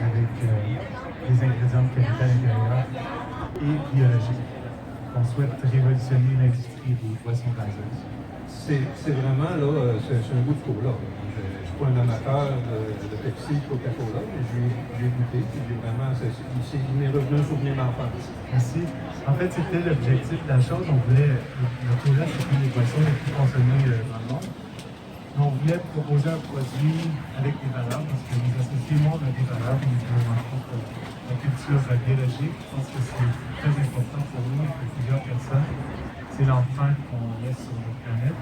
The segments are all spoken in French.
avec des ingrédients de qualité à l'intérieur et biologiques. On souhaite révolutionner l'industrie des boissons gazeuses. C'est vraiment, là, c'est un goût de cola. Je ne suis pas un amateur de Pepsi, Coca-Cola, mais j'ai goûté, puis j'ai vraiment, il m'est revenu un souvenir d'enfance. Merci. En fait, c'était l'objectif de la chose. On voulait, le cola, c'est une des boissons les plus consommées dans le monde. On voulait proposer un produit avec des valeurs, parce que nous associons à des valeurs au niveau de la culture biologique. Je pense que c'est très important pour nous et pour plusieurs personnes. C'est l'empreinte qu'on laisse sur notre planète.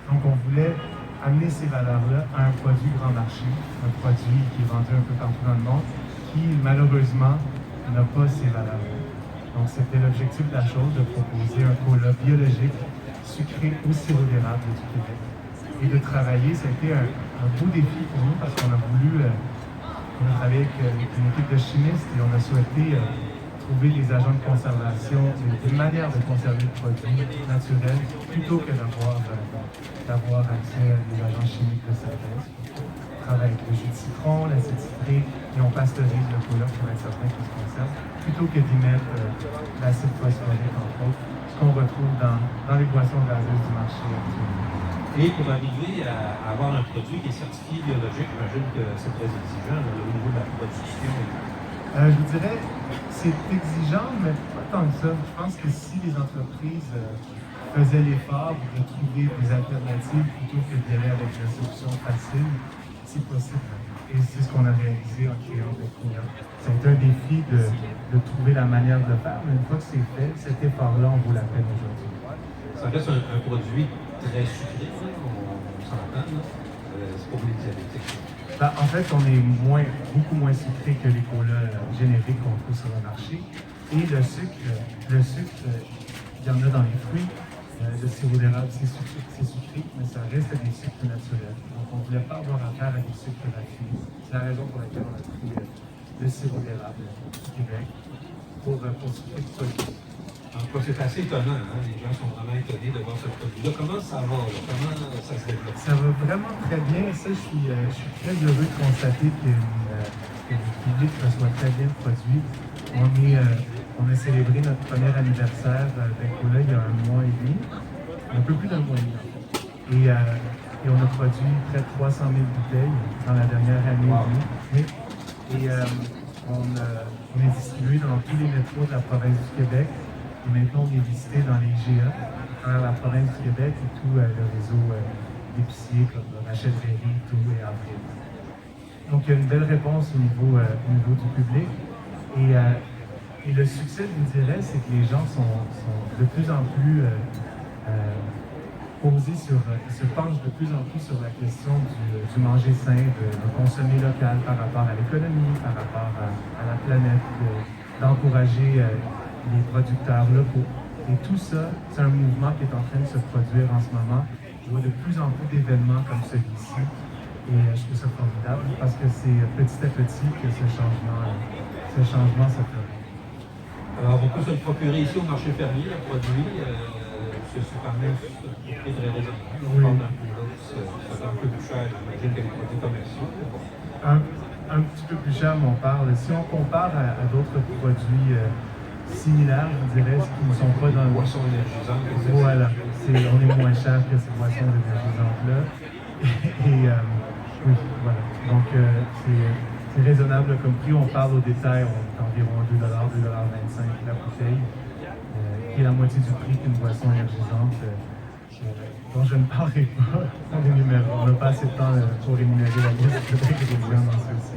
Donc, on voulait amener ces valeurs-là à un produit grand marché, un produit qui est vendu un peu partout dans le monde, qui, malheureusement, n'a pas ces valeurs-là. Donc, c'était l'objectif de la chose, de proposer un cola biologique, sucré au sirop d'érable du Québec. Et de travailler, ça a été un beau défi pour nous parce qu'on a voulu, on a travaillé avec une équipe de chimistes et on a souhaité trouver des agents de conservation, des manières de conserver le produit naturel plutôt que d'avoir accès à des agents chimiques de synthèse. On travaille avec le jus de citron, l'acide citrique et on pasteurise le cola pour être certain qu'il se conserve plutôt que d'y mettre l'acide phosphorique entre autres, ce qu'on retrouve dans les boissons gazeuses du marché actuellement. Et pour arriver à avoir un produit qui est certifié biologique, j'imagine que c'est très exigeant au niveau de la production. Je vous dirais, c'est exigeant, mais pas tant que ça. Je pense que si les entreprises faisaient l'effort de trouver des alternatives plutôt que d'y aller avec la solution facile, c'est possible. Et c'est ce qu'on a réalisé en créant Cola. C'est un défi de trouver la manière de le faire, mais une fois que c'est fait, cet effort-là en vaut la peine aujourd'hui. Ça reste un produit très sucré, on s'entend, c'est pas pour les diabétiques. Ben, en fait, on est beaucoup moins sucré que les colas génériques qu'on trouve sur le marché. Et le sucre, il y en a dans les fruits. Le sirop d'érable, c'est sucré, mais ça reste des sucres naturels. Donc, on ne voulait pas avoir affaire à des sucres raffinés. C'est la raison pour laquelle on a pris le sirop d'érable du Québec pour sucrer le produit. En tout cas, c'est assez étonnant. Hein? Les gens sont vraiment étonnés de voir ce produit-là. Comment ça va? Là? Comment ça se développe? Ça va vraiment très bien. Ça, je suis très heureux de constater que le public reçoit très bien le produit. On a célébré notre premier anniversaire avec Cola il y a un mois et demi, un peu plus d'un mois et demi. Et on a produit près de 300 000 bouteilles dans la dernière année et demie. Oui. Et on est distribué dans tous les métros de la province du Québec. Et maintenant, on est visité dans les GA, à travers la province du Québec et tout le réseau d'épiciers comme Rachel Berry, tout et Avril. Donc, il y a une belle réponse au niveau du public. Et le succès, je vous dirais, c'est que les gens sont de plus en plus posés se penchent de plus en plus sur la question du manger sain, de consommer local par rapport à l'économie, par rapport à la planète, d'encourager les producteurs locaux. Et tout ça, c'est un mouvement qui est en train de se produire en ce moment. Je vois de plus en plus d'événements comme celui-ci. Et je trouve ça formidable parce que c'est petit à petit que ce changement se fait. Alors, on peut se le procurer ici au marché fermier, le produit. C'est quand même très raisonnable. On parle d'un peu là, ça fait un peu plus cher, j'imagine, que les produits commerciaux. Un petit peu plus cher, mais on parle. Si on compare à d'autres produits similaires, je dirais, qui ne sont pas dans le... Boissons énergisantes. Voilà, on est moins cher que ces boissons énergisantes-là. Et oui, voilà. Donc, c'est raisonnable comme prix. On parle au détail, on est environ 2 $, 2,25 $ la bouteille, qui est la moitié du prix qu'une boisson énergisante, dont je ne parlerai pas des numéros. On n'a pas assez de temps pour énumérer la liste d'ingrédients dans celle-ci.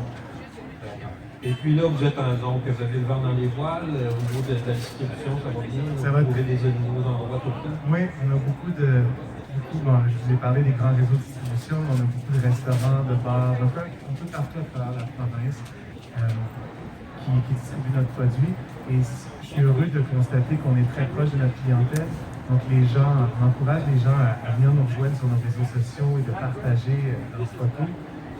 Et puis là, vous êtes donc, vous avez le vent dans les voiles, au niveau de la distribution, ça va bien? Ça va. Vous trouvez des nouveaux endroits tout le temps? Oui, on a beaucoup, bon, je vous ai parlé des grands réseaux de distribution, mais on a beaucoup de restaurants, de bars, un peu partout à travers la province qui distribuent notre produit. Et je suis heureux de constater qu'on est très proche de notre clientèle. Donc on encourage les gens à venir nous rejoindre sur nos réseaux sociaux et de partager leurs photos.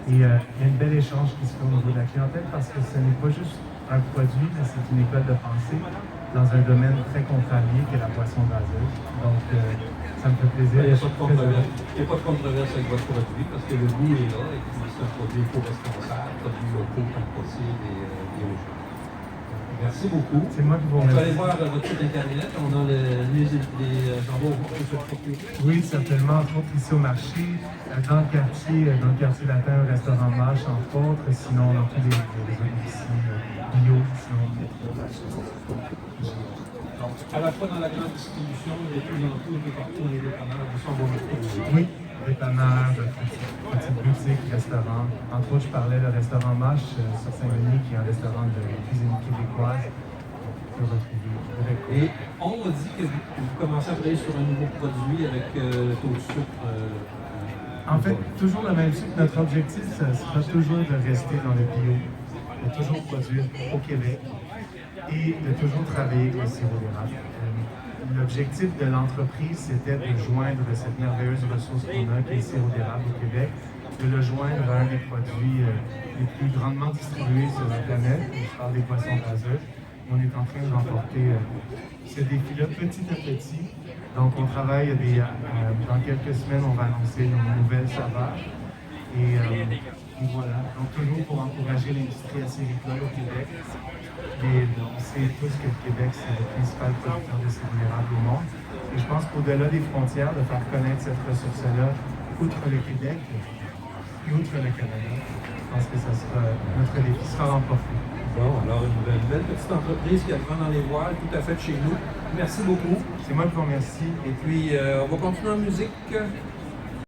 Et il y a un bel échange qui se fait au niveau de la clientèle parce que ce n'est pas juste un produit, mais c'est une école de pensée dans un domaine très contrarié qui est la boisson gazeuse. Donc, ça me fait plaisir. Il n'y a pas de controverse avec votre produit parce que le goût est là et puis c'est un produit éco-responsable. produits locaux comme possible et biologiques. Merci beaucoup. C'est moi qui vous On peut remercie. aller voir votre site internet, on a les endroits où on peut se procurer. Oui, certainement, entre autres ici au marché, dans le quartier latin, au restaurant Mâche, entre autres, sinon dans tous les autres ici, bio, sinon. Donc, à la fois dans la grande distribution, de plus en plus, un peu partout, les dépanneurs, nous sommes bons. Oui, dépanneur, petite boutique, restaurant. Entre autres, je parlais du restaurant Mâche sur Saint-Denis, qui est un restaurant de cuisine québécoise. On peut retrouver. Et on m'a dit que vous commencez à travailler sur un nouveau produit avec le taux de sucre. En fait, toujours le même sucre. Notre objectif, ça sera toujours de rester dans le bio, de toujours produire au Québec et de toujours travailler avec le sirop d'érable. L'objectif de l'entreprise, c'était de joindre cette merveilleuse ressource qu'on a, qui est le sirop d'érable au Québec, de le joindre à un des produits les plus grandement distribués sur la planète. Je parle des poissons raseux. On est en train de remporter ce défi-là petit à petit. Donc, on travaille dans quelques semaines, on va annoncer nos nouvelles saveurs. Et voilà. Donc, toujours pour encourager l'industrie acéricole au Québec. Et on sait tous que le Québec, c'est le principal producteur de sirop d'érable au monde. Et je pense qu'au-delà des frontières, de faire connaître cette ressource-là, outre le Québec et outre le Canada, je pense que ça sera, notre défi sera remporté. Bon, alors une belle petite entreprise qui a le vent dans les voiles, tout à fait de chez nous. Merci beaucoup. C'est moi qui vous remercie. Et puis, on va continuer en musique.